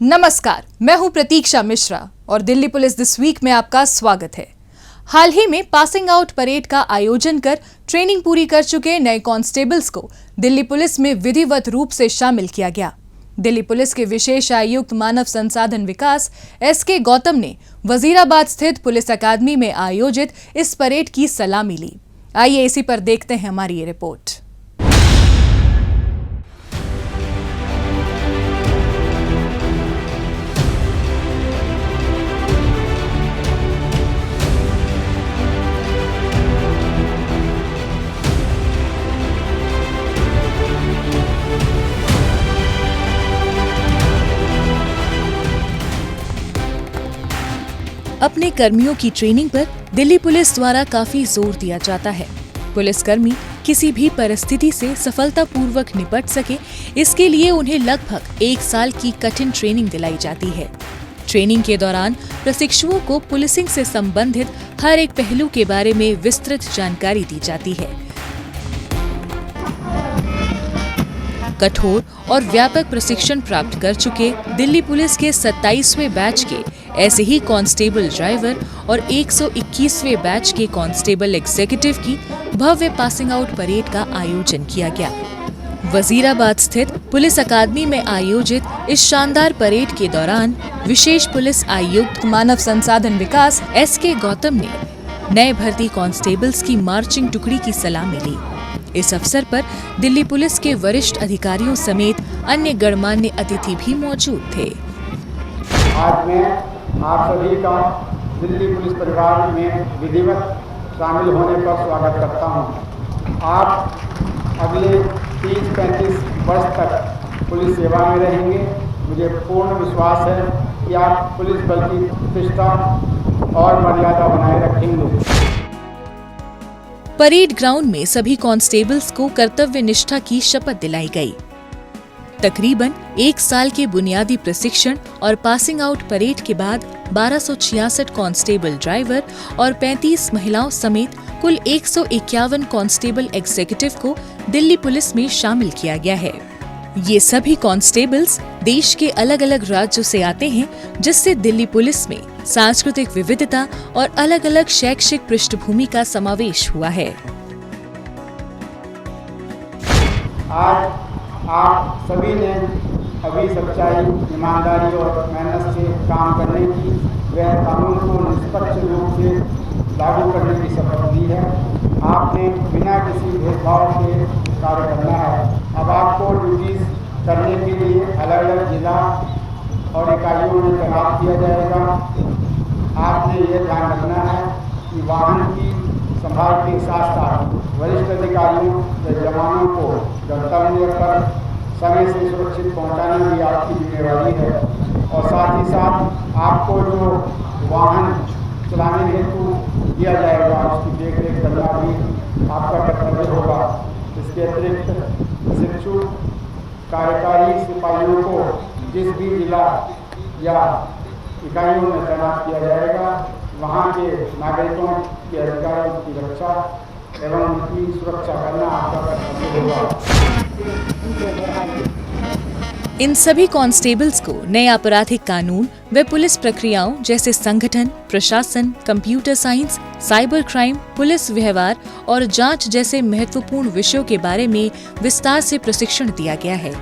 नमस्कार, मैं हूं प्रतीक्षा मिश्रा और दिल्ली पुलिस दिस वीक में आपका स्वागत है। हाल ही में पासिंग आउट परेड का आयोजन कर ट्रेनिंग पूरी कर चुके नए कांस्टेबल्स को दिल्ली पुलिस में विधिवत रूप से शामिल किया गया। दिल्ली पुलिस के विशेष आयुक्त मानव संसाधन विकास SK गौतम ने वजीराबाद स्थित पुलिस अकादमी में आयोजित इस परेड की सलामी ली। आइए इसी पर देखते हैं हमारी ये रिपोर्ट। अपने कर्मियों की ट्रेनिंग पर दिल्ली पुलिस द्वारा काफी जोर दिया जाता है। पुलिसकर्मी किसी भी परिस्थिति से सफलतापूर्वक निपट सके, इसके लिए उन्हें लगभग 1 साल की कठिन ट्रेनिंग दिलाई जाती है। ट्रेनिंग के दौरान प्रशिक्षुओं को पुलिसिंग से संबंधित हर एक पहलू के बारे में विस्तृत जानकारी दी जाती है। कठोर और व्यापक प्रशिक्षण प्राप्त कर चुके दिल्ली पुलिस के 27वें बैच के ऐसे ही कांस्टेबल ड्राइवर और 121वें बैच के कांस्टेबल एग्जीक्यूटिव की भव्य पासिंग आउट परेड का आयोजन किया गया। वजीराबाद स्थित पुलिस अकादमी में आयोजित इस शानदार परेड के दौरान विशेष पुलिस आयुक्त मानव संसाधन विकास SK गौतम ने नए भर्ती कांस्टेबल्स की मार्चिंग टुकड़ी की सलामी ली। इस अवसर पर दिल्ली पुलिस के वरिष्ठ अधिकारियों समेत अन्य गणमान्य अतिथि भी मौजूद थे। आज मैं आप सभी का दिल्ली पुलिस परिवार में विधिवत शामिल होने पर स्वागत करता हूं। आप अगले 30-35 वर्ष तक पुलिस सेवा में रहेंगे। मुझे पूर्ण विश्वास है कि आप पुलिस बल की प्रतिष्ठा और मर्यादा बनाए रखेंगे। परेड ग्राउंड में सभी कांस्टेबल्स को कर्तव्य निष्ठा की शपथ दिलाई गई। तकरीबन 1 साल के बुनियादी प्रशिक्षण और पासिंग आउट परेड के बाद 1266 कांस्टेबल ड्राइवर और 35 महिलाओं समेत कुल 151 कांस्टेबल एग्जीक्यूटिव को दिल्ली पुलिस में शामिल किया गया है। ये सभी कांस्टेबल्स देश के अलग अलग राज्यों से आते हैं, जिससे दिल्ली पुलिस में सांस्कृतिक विविधता और अलग अलग शैक्षिक पृष्ठभूमि का समावेश हुआ है। आज आप सभी ने अभी सच्चाई, ईमानदारी और मेहनत से काम करने की व कानून को निष्पक्ष रूप से लागू करने की शपथ ली है। आपने बिना किसी भेदभाव के कार्य करना है। अब आपको ड्यूटीज करने के लिए अलग अलग जिला और इकाइयों में तैनात किया जाएगा। आपने ये ध्यान रखना है कि वाहन की संभाल के साथ साथ वरिष्ठ अधिकारियों या जवानों को गंतव्य पर समय से सुरक्षित पहुंचाना भी आपकी जिम्मेवारी है। और साथ ही साथ आपको जो वाहन चलाने हेतु दिया जाएगा उसकी देखरेख करना भी आपका कर्तव्य होगा। इसके अतिरिक्त प्रशिक्षु कार्यकारी सिपाहियों को जिस भी जिला या इकाइयों में तैनात किया जाएगा, वहाँ के नागरिकों के अधिकारों की रक्षा एवं उनकी सुरक्षा करना आपका कर्तव्य होगा। इन सभी कांस्टेबल्स को नए आपराधिक कानून व पुलिस प्रक्रियाओं जैसे संगठन, प्रशासन, computer science, cyber crime, police व्यवहार और जांच जैसे महत्वपूर्ण विषयों के बारे में विस्तार से प्रशिक्षण दिया गया है।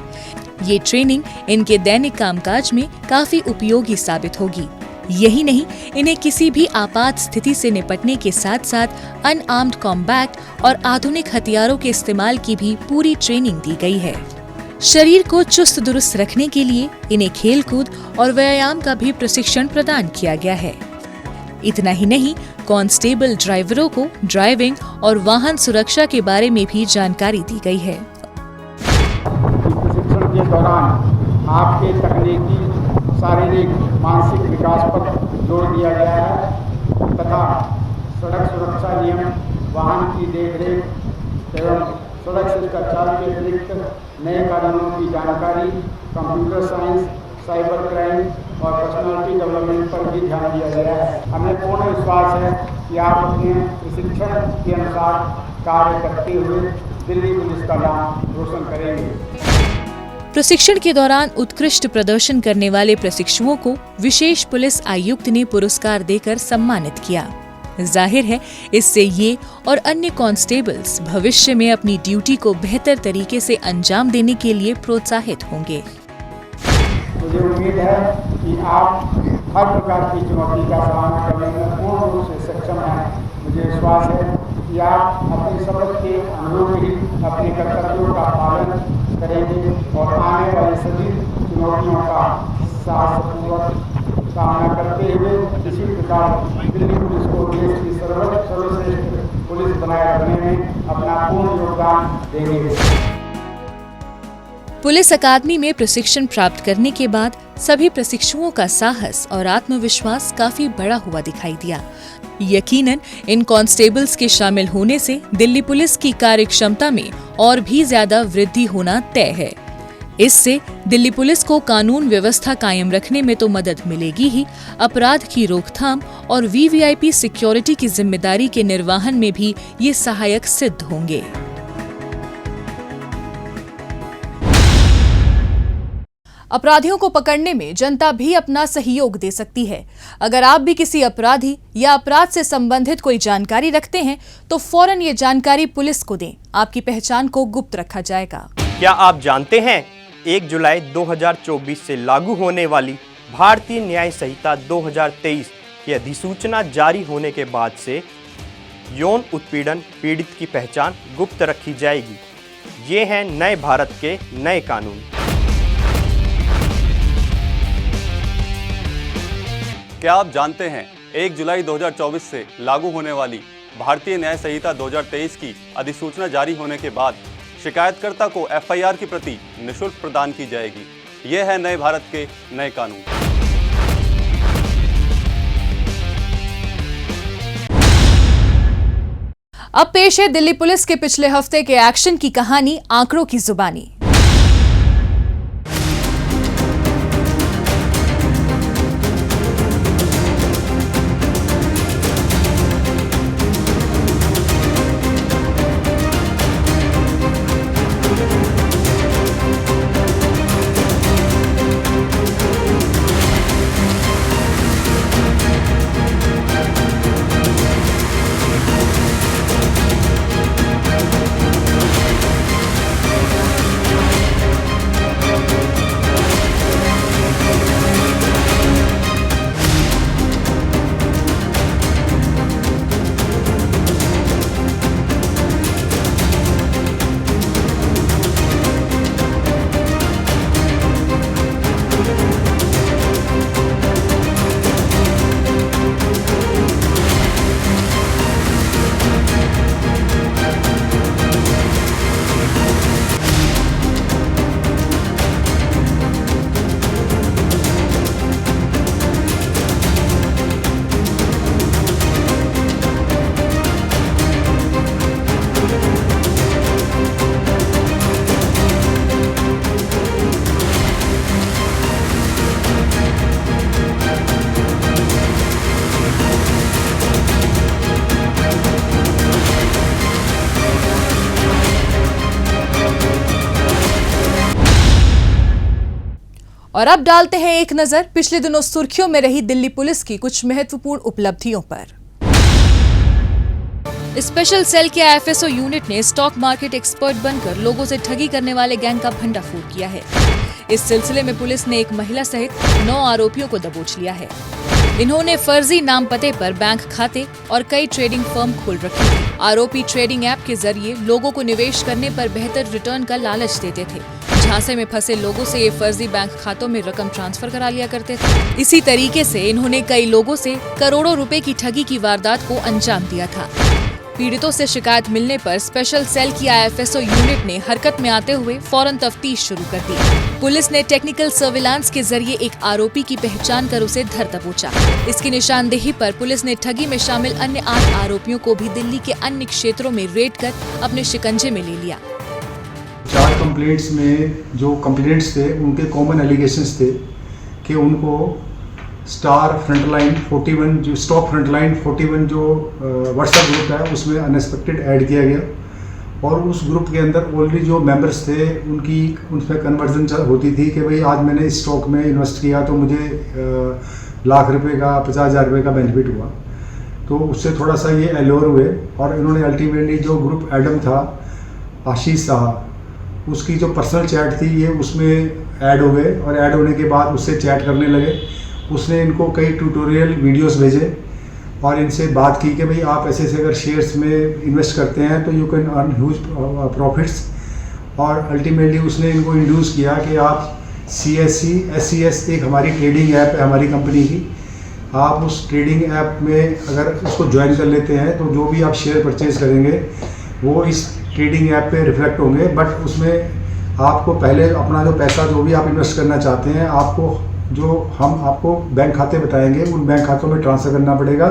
ये ट्रेनिंग इनके दैनिक कामकाज में काफी उपयोगी साबित होगी। यही नहीं, इन्हें किसी भी आपात स्थिति से निपटने के साथ साथ अनआर्म्ड कॉम्बैट और आधुनिक हथियारों के इस्तेमाल की भी पूरी ट्रेनिंग दी गई है। शरीर को चुस्त दुरुस्त रखने के लिए इन्हें खेलकूद और व्यायाम का भी प्रशिक्षण प्रदान किया गया है। इतना ही नहीं, कांस्टेबल ड्राइवरों को ड्राइविंग और वाहन सुरक्षा के बारे में भी जानकारी दी गई है। प्रशिक्षण के दौरान आपके तकनीकी, शारीरिक, मानसिक विकास पर जोर दिया गया है तथा सड़क सुरक्षा नियम, वाहन की देखरेख एवं सड़क शिष्टाचार के अतिरिक्त नए कानूनों की जानकारी, कंप्यूटर साइंस, साइबर क्राइम और पर्सनालिटी डेवलपमेंट पर भी ध्यान दिया गया है। हमें पूर्ण विश्वास है कि आप अपने प्रशिक्षण के अनुसार कार्य करते हुए दिल्ली पुलिस का नाम रोशन करेंगे। प्रशिक्षण के दौरान उत्कृष्ट प्रदर्शन करने वाले प्रशिक्षुओं को विशेष पुलिस आयुक्त ने पुरस्कार देकर सम्मानित किया। जाहिर है इससे ये और अन्य कांस्टेबल्स भविष्य में अपनी ड्यूटी को बेहतर तरीके से अंजाम देने के लिए प्रोत्साहित होंगे। मुझे उम्मीद है कि आप हर प्रकार की चुनौती का सामना करने में पूर्ण रूप से सक्षम हैं। मुझे विश्वास है कि आप अपनी शपथ के अनुरूप ही अपने कर्तव्यों का पालन करेंगे और आने वाली सभी चुनौतियों का साहसपूर्वक सामना करते हुए इसी प्रकार दिल्ली पुलिस को देश की सर्वश्रेष्ठ पुलिस बनाए रखने में अपना पूर्ण योगदान देंगे। पुलिस अकादमी में प्रशिक्षण प्राप्त करने के बाद सभी प्रशिक्षुओं का साहस और आत्मविश्वास काफी बड़ा हुआ दिखाई दिया। यकीनन इन कांस्टेबल्स के शामिल होने से दिल्ली पुलिस की कार्यक्षमता में और भी ज्यादा वृद्धि होना तय है। इससे दिल्ली पुलिस को कानून व्यवस्था कायम रखने में तो मदद मिलेगी ही, अपराध की रोकथाम और वीवीआईपी सिक्योरिटी की जिम्मेदारी के निर्वहन में भी ये सहायक सिद्ध होंगे। अपराधियों को पकड़ने में जनता भी अपना सहयोग दे सकती है। अगर आप भी किसी अपराधी या अपराध से संबंधित कोई जानकारी रखते हैं तो फौरन ये जानकारी पुलिस को दें। आपकी पहचान को गुप्त रखा जाएगा। क्या आप जानते हैं 1 जुलाई 2024 से लागू होने वाली भारतीय न्याय संहिता 2023 की अधिसूचना जारी होने के बाद से यौन उत्पीड़न पीड़ित की पहचान गुप्त रखी जाएगी। ये हैं नए भारत के नए कानून। क्या आप जानते हैं 1 जुलाई 2024 से लागू होने वाली भारतीय न्याय संहिता 2023 की अधिसूचना जारी होने के बाद शिकायतकर्ता को एफआईआर की प्रति निःशुल्क प्रदान की जाएगी। यह है नए भारत के नए कानून। अब पेश है दिल्ली पुलिस के पिछले हफ्ते के एक्शन की कहानी आंकड़ों की जुबानी। और अब डालते हैं एक नजर पिछले दिनों सुर्खियों में रही दिल्ली पुलिस की कुछ महत्वपूर्ण उपलब्धियों पर। स्पेशल सेल के आईएफएसओ यूनिट ने स्टॉक मार्केट एक्सपर्ट बनकर लोगों से ठगी करने वाले गैंग का भंडाफोड़ किया है। इस सिलसिले में पुलिस ने एक महिला सहित 9 आरोपियों को दबोच लिया है। इन्होंने फर्जी नाम पते पर बैंक खाते और कई ट्रेडिंग फर्म खोल रखी थी। आरोपी ट्रेडिंग ऐप के जरिए लोगों को निवेश करने पर बेहतर रिटर्न का लालच देते थे। झांसे में फंसे लोगों से ये फर्जी बैंक खातों में रकम ट्रांसफर करा लिया करते थे। इसी तरीके से इन्होंने कई लोगों से करोड़ों रुपए की ठगी की वारदात को अंजाम दिया था। पीड़ितों से शिकायत मिलने पर स्पेशल सेल की आईएफएसओ यूनिट ने हरकत में आते हुए फौरन तफ्तीश शुरू कर दी। पुलिस ने टेक्निकल सर्विलांस के जरिए एक आरोपी की पहचान कर उसे धर दबोचा। इसकी निशानदेही पर पुलिस ने ठगी में शामिल अन्य 8 आरोपियों को भी दिल्ली के अन्य क्षेत्रों में रेड कर अपने शिकंजे में ले लिया। 4 कंप्लेंट्स में जो कंप्लेंट्स थे उनके कॉमन एलिगेशंस थे कि उनको स्टार फ्रंटलाइन 41 जो स्टॉक फ्रंटलाइन 41 जो व्हाट्सएप ग्रुप है उसमें अनएक्सपेक्टेड ऐड किया गया और उस ग्रुप के अंदर ऑलरेडी जो मेंबर्स थे उनकी उसमें कन्वर्जन होती थी कि भाई आज मैंने इस स्टॉक में इन्वेस्ट किया तो मुझे लाख रुपए का 50,000 रुपये का बेनिफिट हुआ। तो उससे थोड़ा सा ये एलोर हुए और इन्होंने अल्टीमेटली जो ग्रुप एडम था आशीष साहब, उसकी जो पर्सनल चैट थी ये उसमें ऐड हो गए और ऐड होने के बाद उससे चैट करने लगे। उसने इनको कई ट्यूटोरियल वीडियोस भेजे और इनसे बात की कि भाई आप ऐसे ऐसे अगर शेयर्स में इन्वेस्ट करते हैं तो you can earn huge profits. और अल्टीमेटली उसने इनको इंड्यूस किया कि आप SCS एक हमारी ट्रेडिंग ऐप है हमारी कंपनी की, आप उस ट्रेडिंग ऐप में अगर उसको ज्वाइन कर लेते हैं तो जो भी आप शेयर परचेज करेंगे वो इस ट्रेडिंग ऐप पे रिफ्लेक्ट होंगे। बट उसमें आपको पहले अपना जो पैसा जो भी आप इन्वेस्ट करना चाहते हैं आपको जो हम आपको बैंक खाते बताएंगे उन बैंक खातों में ट्रांसफ़र करना पड़ेगा।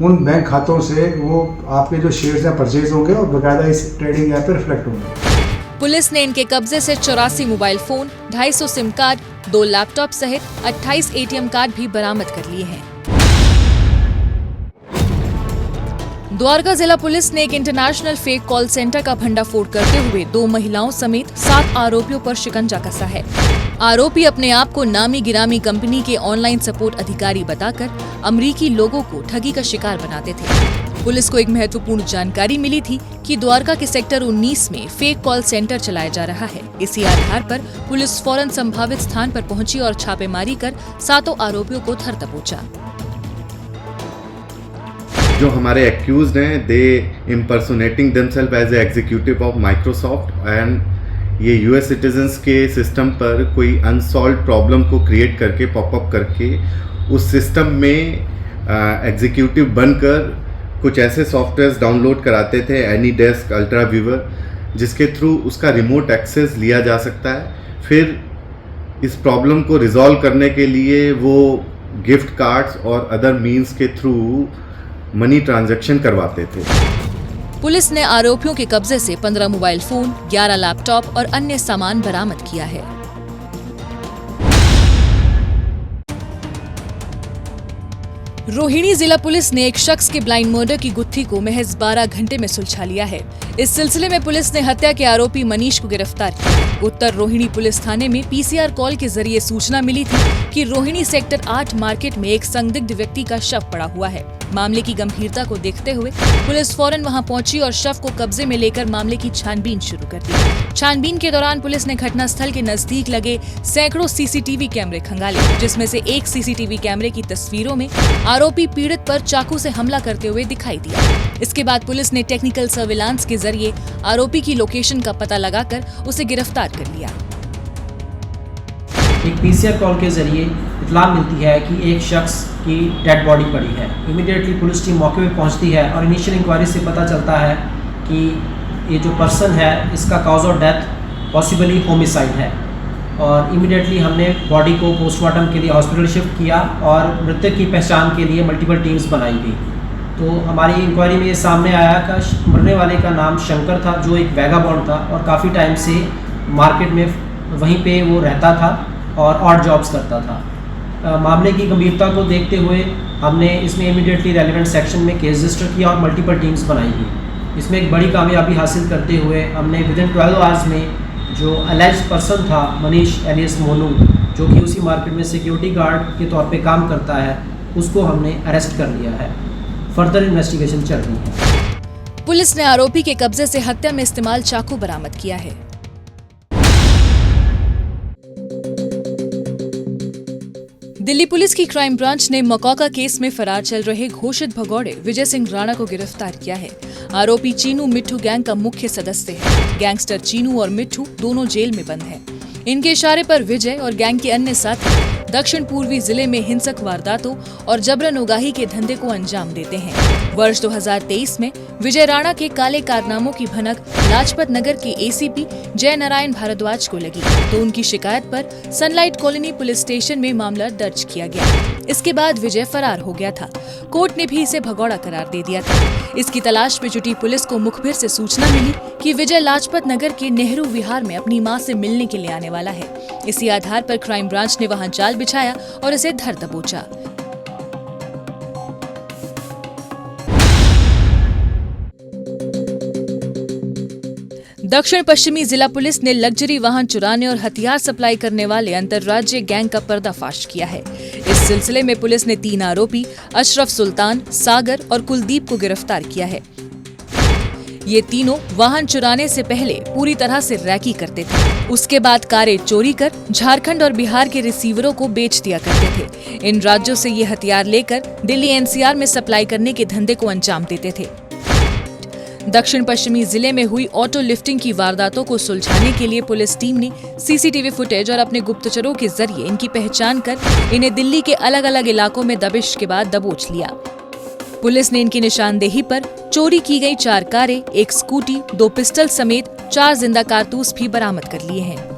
उन बैंक खातों से वो आपके जो शेयर्स हैं परचेज होंगे और बाकायदा इस ट्रेडिंग ऐप पे रिफ्लेक्ट होंगे। पुलिस ने इनके कब्जे से 84 mobile phone, 250 SIM card, 2 laptop सहित 28 ATM कार्ड भी बरामद कर लिए हैं। द्वारका जिला पुलिस ने एक इंटरनेशनल फेक कॉल सेंटर का भंडाफोड़ करते हुए 2 महिलाओं समेत 7 आरोपियों पर शिकंजा कसा है। आरोपी अपने आप को नामी गिरामी कंपनी के ऑनलाइन सपोर्ट अधिकारी बताकर अमरीकी लोगों को ठगी का शिकार बनाते थे। पुलिस को एक महत्वपूर्ण जानकारी मिली थी कि द्वारका के सेक्टर 19 में फेक कॉल सेंटर चलाया जा रहा है। इसी आधार पर पुलिस फौरन संभावित स्थान पर पहुंची और छापेमारी कर 7 आरोपियों को धर दबोचा। जो हमारे एक्यूज्ड हैं they impersonating themselves as a executive of Microsoft and ये US सिटीजन्स के सिस्टम पर कोई अनसॉल्व प्रॉब्लम को क्रिएट करके पॉपअप करके उस सिस्टम में एग्जीक्यूटिव बनकर कुछ ऐसे सॉफ्टवेयर्स डाउनलोड कराते थे एनीडेस्क, अल्ट्रा व्यूवर, जिसके थ्रू उसका रिमोट एक्सेस लिया जा सकता है। फिर इस प्रॉब्लम को रिजॉल्व करने के लिए वो गिफ्ट कार्ड्स और अदर मीन्स के थ्रू मनी ट्रांजैक्शन करवाते थे। पुलिस ने आरोपियों के कब्जे से 15 मोबाइल फोन, 11 लैपटॉप और अन्य सामान बरामद किया है। रोहिणी जिला पुलिस ने एक शख्स के ब्लाइंड मर्डर की गुत्थी को महज 12 घंटे में सुलझा लिया है। इस सिलसिले में पुलिस ने हत्या के आरोपी मनीष को गिरफ्तार किया। उत्तर रोहिणी पुलिस थाने में PCR कॉल के जरिए सूचना मिली थी कि रोहिणी सेक्टर 8 मार्केट में एक संदिग्ध व्यक्ति का शव पड़ा हुआ है। मामले की गंभीरता को देखते हुए पुलिस फौरन वहां पहुंची और शव को कब्जे में लेकर मामले की छानबीन शुरू कर दी। छानबीन के दौरान पुलिस ने घटनास्थल के नजदीक लगे सैकड़ों CCTV कैमरे खंगाले, जिसमें से एक CCTV कैमरे की तस्वीरों में आरोपी पीड़ित पर चाकू से हमला करते हुए दिखाई दिया। इसके बाद पुलिस ने टेक्निकल सर्विलांस के जरिए आरोपी की लोकेशन का पता लगाकर उसे गिरफ्तार कर लिया। एक PCR कॉल के जरिए इत्तला मिलती है कि एक शख्स की डेड बॉडी पड़ी है। इमीडिएटली पुलिस टीम मौके पे पहुंचती है और इनिशियल इंक्वायरी से पता चलता है कि ये जो पर्सन है इसका cause of death possibly homicide है। और इमीडिएटली हमने बॉडी को पोस्टमार्टम के लिए हॉस्पिटल शिफ्ट किया और मृतक की पहचान के लिए मल्टीपल टीम्स बनाई गई। तो हमारी इंक्वायरी में ये सामने आया कि मरने वाले का नाम शंकर था, जो एक वैगाबॉन्ड था और काफ़ी टाइम से मार्केट में वहीं पे वो रहता था और ऑड जॉब्स करता था। मामले की गंभीरता को देखते हुए हमने इसमें इमीडिएटली रेलेवेंट सेक्शन में केस रजिस्टर किया और मल्टीपल टीम्स बनाई गई। इसमें एक बड़ी कामयाबी हासिल करते हुए हमने विदिन 12 आवर्स में जो अलेज्ड पर्सन था मनीष एलियस मोनू, जो कि उसी मार्केट में सिक्योरिटी गार्ड के तौर पे काम करता है, उसको हमने अरेस्ट कर लिया है। फर्दर इन्वेस्टिगेशन चल रही है। पुलिस ने आरोपी के कब्जे से हत्या में इस्तेमाल चाकू बरामद किया है। दिल्ली पुलिस की क्राइम ब्रांच ने मकौका केस में फरार चल रहे घोषित भगौड़े विजय सिंह राणा को गिरफ्तार किया है। आरोपी चीनू मिट्ठू गैंग का मुख्य सदस्य है। गैंगस्टर चीनू और मिट्ठू दोनों जेल में बंद हैं। इनके इशारे पर विजय और गैंग के अन्य साथी दक्षिण पूर्वी जिले में हिंसक वारदातों और जबरन उगाही के धंधे को अंजाम देते हैं। वर्ष 2023 में विजय राणा के काले कारनामों की भनक लाजपत नगर के ACP जय नारायण भारद्वाज को लगी, तो उनकी शिकायत पर सनलाइट कॉलोनी पुलिस स्टेशन में मामला दर्ज किया गया। इसके बाद विजय फरार हो गया था। कोर्ट ने भी इसे भगौड़ा करार दे दिया था। इसकी तलाश में जुटी पुलिस को मुखबिर से सूचना मिली कि विजय लाजपत नगर के नेहरू विहार में अपनी मां से मिलने के लिए आने वाला है। इसी आधार पर क्राइम ब्रांच ने वहां जाल बिछाया और इसे धर दबोचा। दक्षिण पश्चिमी जिला पुलिस ने लग्जरी वाहन चुराने और हथियार सप्लाई करने वाले अंतर्राज्यीय गैंग का पर्दाफाश किया है। इस सिलसिले में पुलिस ने 3 आरोपी अशरफ सुल्तान, सागर और कुलदीप को गिरफ्तार किया है। ये तीनों वाहन चुराने से पहले पूरी तरह से रैकी करते थे। उसके बाद कारें चोरी कर झारखंड और बिहार के रिसीवरों को बेच दिया करते थे। इन राज्यों से ये हथियार लेकर दिल्ली एनसीआर में सप्लाई करने के धंधे को अंजाम देते थे। दक्षिण पश्चिमी जिले में हुई ऑटो लिफ्टिंग की वारदातों को सुलझाने के लिए पुलिस टीम ने सीसीटीवी फुटेज और अपने गुप्तचरों के जरिए इनकी पहचान कर इन्हें दिल्ली के अलग अलग इलाकों में दबिश के बाद दबोच लिया। पुलिस ने इनकी निशानदेही पर चोरी की गई 4 कारें, 1 स्कूटी, 2 पिस्टल समेत 4 जिंदा कारतूस भी बरामद कर लिए हैं।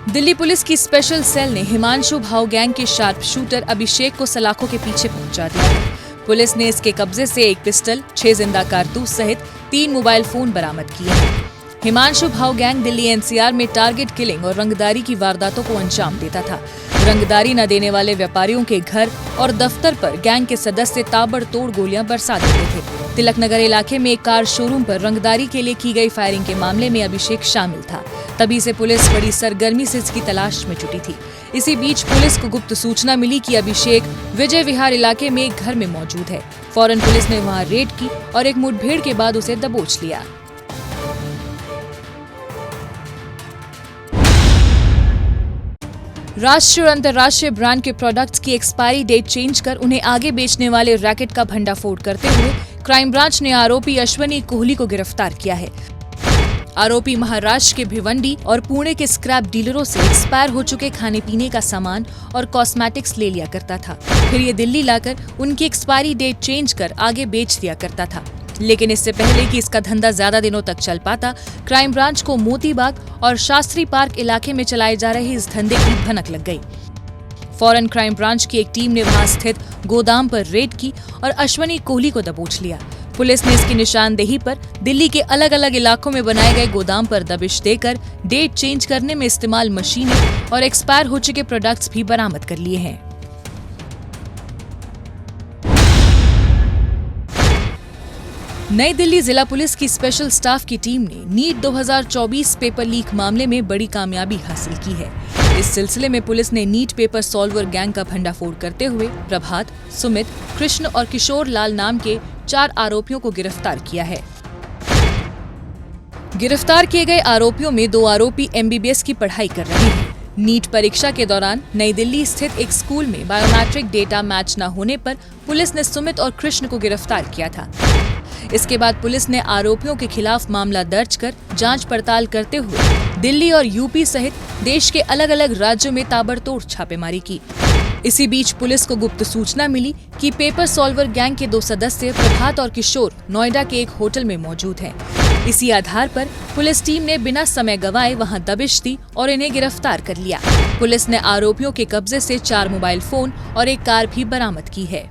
दिल्ली पुलिस की स्पेशल सेल ने हिमांशु भाव गैंग के शार्प शूटर अभिषेक को सलाखों के पीछे पहुंचा दिया। पुलिस ने इसके कब्जे से 1 पिस्टल, 6 जिंदा कारतूस सहित 3 मोबाइल फोन बरामद किए हैं। हिमांशु भाव गैंग दिल्ली एनसीआर में टारगेट किलिंग और रंगदारी की वारदातों को अंजाम देता था। रंगदारी न देने वाले व्यापारियों के घर और दफ्तर पर गैंग के सदस्य ताबड़तोड़ गोलियां बरसा देते थे। तिलक नगर इलाके में एक कार शोरूम पर रंगदारी के लिए की गई फायरिंग के मामले में अभिषेक शामिल था। तभी से पुलिस बड़ी सरगर्मी से इसकी तलाश में जुटी थी। इसी बीच पुलिस को गुप्त सूचना मिली कि अभिषेक विजय विहार इलाके में एक घर में मौजूद है। फौरन पुलिस ने वहां रेड की और एक मुठभेड़ के बाद उसे दबोच लिया। राष्ट्रीय और अंतर्राष्ट्रीय ब्रांड के प्रोडक्ट्स की एक्सपायरी डेट चेंज कर उन्हें आगे बेचने वाले रैकेट का भंडाफोड़ करते हुए क्राइम ब्रांच ने आरोपी अश्वनी कोहली को गिरफ्तार किया है। आरोपी महाराष्ट्र के भिवंडी और पुणे के स्क्रैप डीलरों से एक्सपायर हो चुके खाने पीने का सामान और कॉस्मेटिक्स ले लिया करता था। फिर ये दिल्ली लाकर उनकी एक्सपायरी डेट चेंज कर आगे बेच दिया करता था। लेकिन इससे पहले कि इसका धंधा ज्यादा दिनों तक चल पाता, क्राइम ब्रांच को मोती बाग और शास्त्री पार्क इलाके में चलाए जा रहे इस धंधे की भनक लग गई। फौरन क्राइम ब्रांच की एक टीम ने वहां स्थित गोदाम पर रेड की और अश्वनी कोहली को दबोच लिया। पुलिस ने इसकी निशानदेही पर दिल्ली के अलग अलग इलाकों में बनाए गए गोदाम पर दबिश देकर डेट चेंज करने में इस्तेमाल मशीनें और एक्सपायर हो चुके प्रोडक्ट्स भी बरामद कर लिए हैं। नई दिल्ली जिला पुलिस की स्पेशल स्टाफ की टीम ने नीट 2024 पेपर लीक मामले में बड़ी कामयाबी हासिल की है। इस सिलसिले में पुलिस ने नीट पेपर सॉल्वर गैंग का भंडाफोड़ करते हुए प्रभात, सुमित, कृष्ण और किशोर लाल नाम के 4 आरोपियों को गिरफ्तार किया है। गिरफ्तार किए गए आरोपियों में 2 आरोपी एमबीबीएस की पढ़ाई कर रहे हैं। नीट परीक्षा के दौरान नई दिल्ली स्थित एक स्कूल में बायोमेट्रिक डेटा मैच न होने पर पुलिस ने सुमित और कृष्ण को गिरफ्तार किया था। इसके बाद पुलिस ने आरोपियों के खिलाफ मामला दर्ज कर जांच पड़ताल करते हुए दिल्ली और यूपी सहित देश के अलग अलग राज्यों में ताबड़तोड़ छापेमारी की। इसी बीच पुलिस को गुप्त सूचना मिली कि पेपर सॉल्वर गैंग के 2 सदस्य प्रभात और किशोर नोएडा के एक होटल में मौजूद हैं। इसी आधार पर पुलिस टीम ने बिना समय गंवाए वहां दबिश दी और इन्हें गिरफ्तार कर लिया। पुलिस ने आरोपियों के कब्जे से 4 मोबाइल फोन और एक कार भी बरामद की है।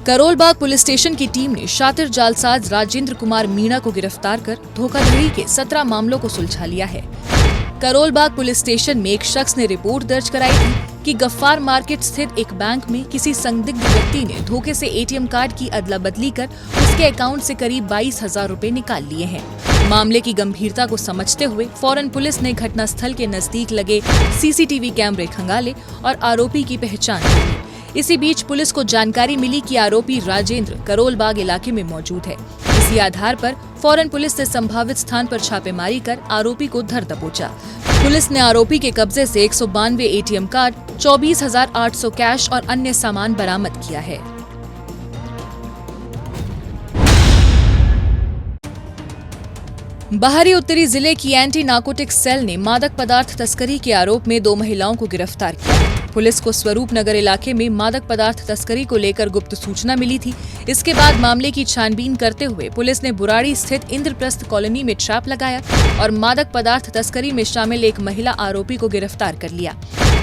करोलबाग पुलिस स्टेशन की टीम ने शातिर जालसाज राजेंद्र कुमार मीणा को गिरफ्तार कर धोखाधड़ी के 17 मामलों को सुलझा लिया है। करोलबाग पुलिस स्टेशन में एक शख्स ने रिपोर्ट दर्ज कराई थी कि गफ्फार मार्केट स्थित एक बैंक में किसी संदिग्ध व्यक्ति ने धोखे से एटीएम कार्ड की अदला बदली कर उसके अकाउंट से करीब 22,000 रुपए निकाल लिए हैं। मामले की गंभीरता को समझते हुए फौरन पुलिस ने घटनास्थल के नजदीक लगे सीसीटीवी कैमरे खंगाले और आरोपी की पहचान की। इसी बीच पुलिस को जानकारी मिली कि आरोपी राजेंद्र करोलबाग इलाके में मौजूद है। इसी आधार पर फौरन पुलिस ने संभावित स्थान पर छापेमारी कर आरोपी को धर दबोचा। पुलिस ने आरोपी के कब्जे से 192 एटीएम कार्ड, 24,800 कैश और अन्य सामान बरामद किया है। बाहरी उत्तरी जिले की एंटी नार्कोटिक्स सेल ने मादक पदार्थ तस्करी के आरोप में 2 महिलाओं को गिरफ्तार किया है। पुलिस को स्वरूप नगर इलाके में मादक पदार्थ तस्करी को लेकर गुप्त सूचना मिली थी। इसके बाद मामले की छानबीन करते हुए पुलिस ने बुराड़ी स्थित इंद्रप्रस्थ कॉलोनी में ट्रैप लगाया और मादक पदार्थ तस्करी में शामिल एक महिला आरोपी को गिरफ्तार कर लिया।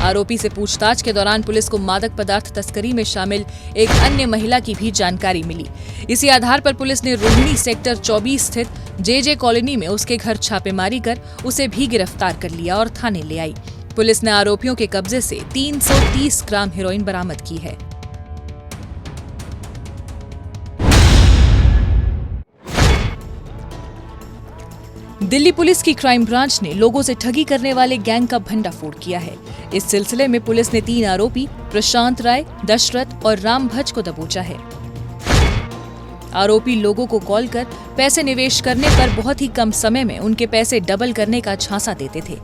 आरोपी से पूछताछ के दौरान पुलिस को मादक पदार्थ तस्करी में शामिल एक अन्य महिला की भी जानकारी मिली। इसी आधार पर पुलिस ने रोहिणी सेक्टर 24 स्थित जे कॉलोनी में उसके घर छापेमारी कर उसे भी गिरफ्तार कर लिया और थाने ले आई। पुलिस ने आरोपियों के कब्जे से 330 ग्राम हेरोइन बरामद की है। दिल्ली पुलिस की क्राइम ब्रांच ने लोगों से ठगी करने वाले गैंग का भंडाफोड़ किया है। इस सिलसिले में पुलिस ने 3 आरोपी प्रशांत राय, दशरथ और राम भज को दबोचा है। आरोपी लोगों को कॉल कर पैसे निवेश करने पर बहुत ही कम समय में उनके पैसे डबल करने का झांसा देते थे।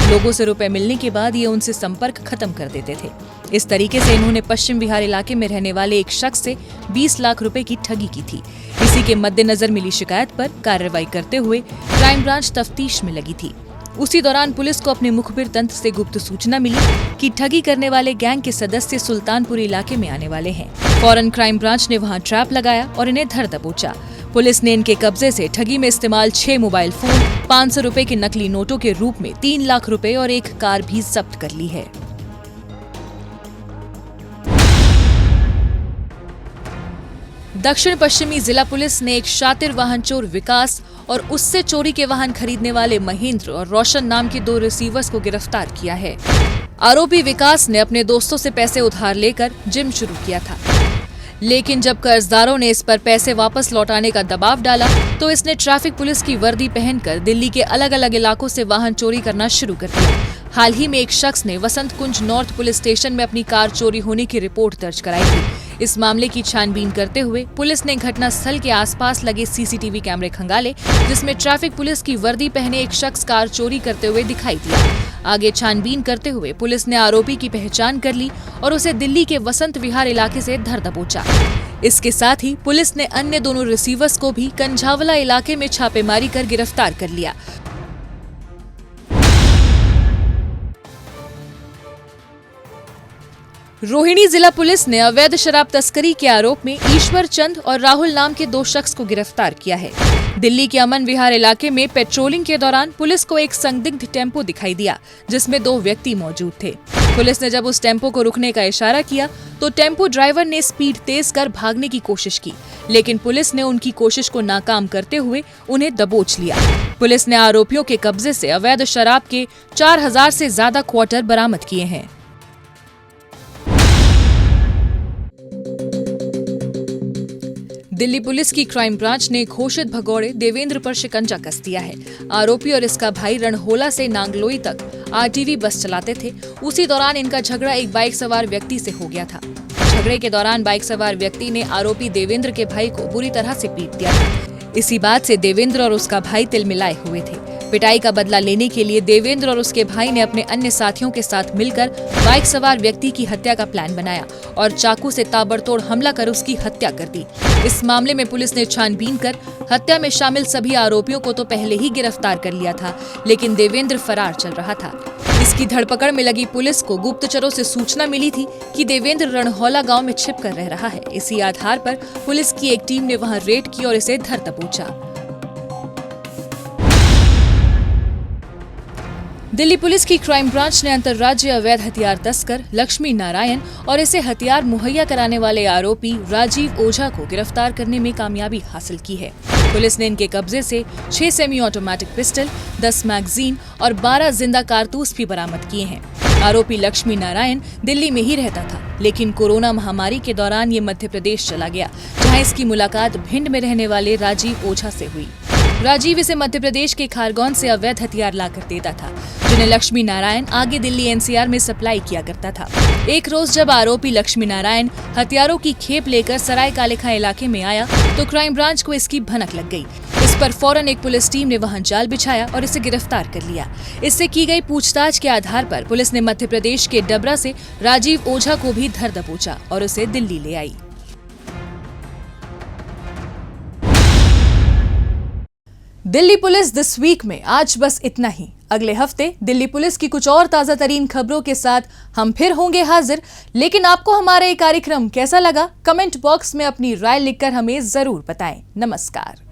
लोगों से रुपए मिलने के बाद ये उनसे संपर्क खत्म कर देते थे। इस तरीके से इन्होंने पश्चिम बिहार इलाके में रहने वाले एक शख्स से 20 लाख रुपए की ठगी की थी। इसी के मद्देनजर मिली शिकायत पर कार्रवाई करते हुए क्राइम ब्रांच तफ्तीश में लगी थी। उसी दौरान पुलिस को अपने मुखबिर तंत्र से गुप्त सूचना मिली कि ठगी करने वाले गैंग के सदस्य सुल्तानपुर इलाके में आने वाले हैं। फौरन क्राइम ब्रांच ने वहां ट्रैप लगाया और इन्हें धर दबोचा। पुलिस ने इनके कब्जे से ठगी में इस्तेमाल 6 मोबाइल फोन, 500 रुपए के नकली नोटों के रूप में 3 लाख रुपए और एक कार भी जब्त कर ली है। दक्षिण पश्चिमी जिला पुलिस ने एक शातिर वाहन चोर विकास और उससे चोरी के वाहन खरीदने वाले महेंद्र और रोशन नाम के 2 रिसीवर्स को गिरफ्तार किया है। आरोपी विकास ने अपने दोस्तों से पैसे उधार लेकर जिम शुरू किया था, लेकिन जब कर्जदारों ने इस पर पैसे वापस लौटाने का दबाव डाला तो इसने ट्रैफिक पुलिस की वर्दी पहनकर दिल्ली के अलग अलग इलाकों से वाहन चोरी करना शुरू कर दिया। हाल ही में एक शख्स ने वसंत कुंज नॉर्थ पुलिस स्टेशन में अपनी कार चोरी होने की रिपोर्ट दर्ज कराई थी। इस मामले की छानबीन करते हुए पुलिस ने घटना स्थल के आसपास लगे सीसीटीवी कैमरे खंगाले, जिसमें ट्रैफिक पुलिस की वर्दी पहने एक शख्स कार चोरी करते हुए दिखाई दिया। आगे छानबीन करते हुए पुलिस ने आरोपी की पहचान कर ली और उसे दिल्ली के वसंत विहार इलाके से धर दबोचा। इसके साथ ही पुलिस ने अन्य दोनों रिसीवर्स को भी कंझावला इलाके में छापेमारी कर गिरफ्तार कर लिया। रोहिणी जिला पुलिस ने अवैध शराब तस्करी के आरोप में ईश्वर चंद और राहुल नाम के 2 शख्स को गिरफ्तार किया है। दिल्ली के अमन विहार इलाके में पेट्रोलिंग के दौरान पुलिस को एक संदिग्ध टेम्पो दिखाई दिया, जिसमें 2 व्यक्ति मौजूद थे। पुलिस ने जब उस टेम्पो को रुकने का इशारा किया तो टेम्पो ड्राइवर ने स्पीड तेज कर भागने की कोशिश की, लेकिन पुलिस ने उनकी कोशिश को नाकाम करते हुए उन्हें दबोच लिया। पुलिस ने आरोपियों के कब्जे से अवैध शराब के 4000 से ज्यादा क्वार्टर बरामद किए हैं। दिल्ली पुलिस की क्राइम ब्रांच ने घोषित भगौड़े देवेंद्र पर शिकंजा कस दिया है। आरोपी और इसका भाई रणहोला से नांगलोई तक आरटीवी बस चलाते थे। उसी दौरान इनका झगड़ा एक बाइक सवार व्यक्ति से हो गया था। झगड़े के दौरान बाइक सवार व्यक्ति ने आरोपी देवेंद्र के भाई को बुरी तरह से पीट दिया था। इसी बात से देवेंद्र और उसका भाई तिलमिलाए हुए थे। पिटाई का बदला लेने के लिए देवेंद्र और उसके भाई ने अपने अन्य साथियों के साथ मिलकर बाइक सवार व्यक्ति की हत्या का प्लान बनाया और चाकू से ताबड़तोड़ हमला कर उसकी हत्या कर दी। इस मामले में पुलिस ने छानबीन कर हत्या में शामिल सभी आरोपियों को तो पहले ही गिरफ्तार कर लिया था, लेकिन देवेंद्र फरार चल रहा था। इसकी धरपकड़ में लगी पुलिस को गुप्तचरों से सूचना मिली थी कि देवेंद्र रणहौला गांव में छिप कर रह रहा है। इसी आधार पर पुलिस की एक टीम ने वहां रेड की और इसे धर दबोचा। दिल्ली पुलिस की क्राइम ब्रांच ने अंतर्राज्यीय अवैध हथियार तस्कर लक्ष्मी नारायण और इसे हथियार मुहैया कराने वाले आरोपी राजीव ओझा को गिरफ्तार करने में कामयाबी हासिल की है। पुलिस ने इनके कब्जे से 6 सेमी ऑटोमेटिक पिस्टल, 10 मैगजीन और 12 जिंदा कारतूस भी बरामद किए हैं। आरोपी लक्ष्मी नारायण दिल्ली में ही रहता था, लेकिन कोरोना महामारी के दौरान ये मध्य प्रदेश चला गया, जहां इसकी मुलाकात भिंड में रहने वाले राजीव ओझा से हुई। राजीव इसे मध्य प्रदेश के खारगौन से अवैध हथियार लाकर देता था, जिन्हें लक्ष्मी नारायण आगे दिल्ली एनसीआर में सप्लाई किया करता था। एक रोज जब आरोपी लक्ष्मी नारायण हथियारों की खेप लेकर सराय कालेखां इलाके में आया तो क्राइम ब्रांच को इसकी भनक लग गई। इस पर फौरन एक पुलिस टीम ने वहां जाल बिछाया और इसे गिरफ्तार कर लिया। इससे की गई पूछताछ के आधार पर पुलिस ने मध्य प्रदेश के डबरा से राजीव ओझा को भी धर दबोचा और उसे दिल्ली ले आई। दिल्ली पुलिस दिस वीक में आज बस इतना ही। अगले हफ्ते दिल्ली पुलिस की कुछ और ताजा तरीन खबरों के साथ हम फिर होंगे हाजिर। लेकिन आपको हमारा ये कार्यक्रम कैसा लगा, कमेंट बॉक्स में अपनी राय लिखकर हमें जरूर बताएं। नमस्कार।